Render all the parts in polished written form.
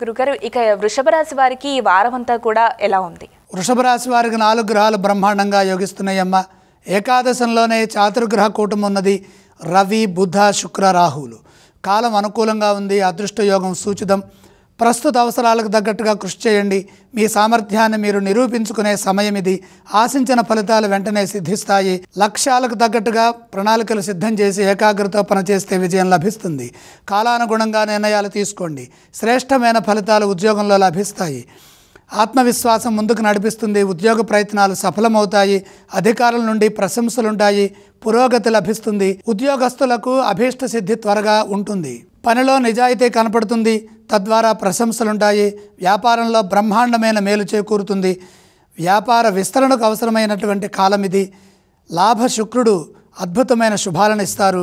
గురుగారు, ఇక వృషభ రాశి వారికి ఈ వారమంతా కూడా ఎలా ఉంది? వృషభ రాశి వారికి 4 గ్రహాలు బ్రహ్మాండంగా యోగిస్తున్నాయమ్మ. ఏకాదశంలోనే చాతుర్గ్రహ కూటమి ఉన్నది. రవి, బుధ, శుక్ర, రాహువులు. కాలం అనుకూలంగా ఉంది. అదృష్ట యోగం సూచితం. ప్రస్తుత అవసరాలకు తగ్గట్టుగా కృషి చేయండి. మీ సామర్థ్యాన్ని మీరు నిరూపించుకునే సమయం ఇది. ఆశించిన ఫలితాలు వెంటనే సిద్ధిస్తాయి. లక్ష్యాలకు తగ్గట్టుగా ప్రణాళికలు సిద్ధం చేసి ఏకాగ్రతతో పనిచేస్తే విజయం లభిస్తుంది. కాలానుగుణంగా నిర్ణయాలు తీసుకోండి. శ్రేష్టమైన ఫలితాలు ఉద్యోగంలో లభిస్తాయి. ఆత్మవిశ్వాసం ముందుకు నడిపిస్తుంది. ఉద్యోగ ప్రయత్నాలు సఫలమవుతాయి. అధికారుల నుండి ప్రశంసలుంటాయి. పురోగతి లభిస్తుంది. ఉద్యోగస్తులకు అభీష్ట సిద్ధి త్వరగా ఉంటుంది. పనిలో నిజాయితీ కనపడుతుంది. తద్వారా ప్రశంసలుంటాయి. వ్యాపారంలో బ్రహ్మాండమైన మేలు చేకూరుతుంది. వ్యాపార విస్తరణకు అవసరమైనటువంటి కాలం ఇది. లాభ శుక్రుడు అద్భుతమైన శుభాలను ఇస్తారు.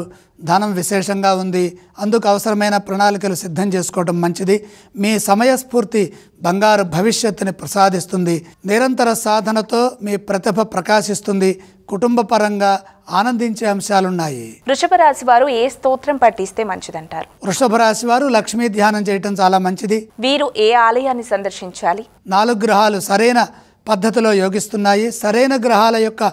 ధనం విశేషంగా ఉంది. అందుకు అవసరమైన ప్రణాళికలు సిద్ధం చేసుకోవడం మంచిది. మీ సమయస్ఫూర్తి బంగారు భవిష్యత్తుని ప్రసాదిస్తుంది. నిరంతర సాధనతో మీ ప్రతిభ ప్రకాశిస్తుంది. కుటుంబ పరంగా ఆనందించే అంశాలున్నాయి. వృషభ రాశి వారు ఏ స్తోత్రం పఠిస్తే మంచిదంటారు? వృషభ రాశి వారు లక్ష్మీ ధ్యానం చేయటం చాలా మంచిది. వీరు ఏ ఆలయాన్ని సందర్శించాలి? 4 గ్రహాలు సరైన పద్ధతిలో యోగిస్తున్నాయి. సరైన గ్రహాల యొక్క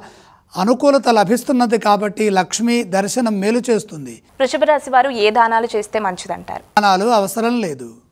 అనుకూలత లభిస్తున్నది కాబట్టి లక్ష్మీ దర్శనం మేలు చేస్తుంది. వృషభ రాశి వారు ఏ దానాలు చేస్తే మంచిదంటారు? దానాలు అవసరం లేదు.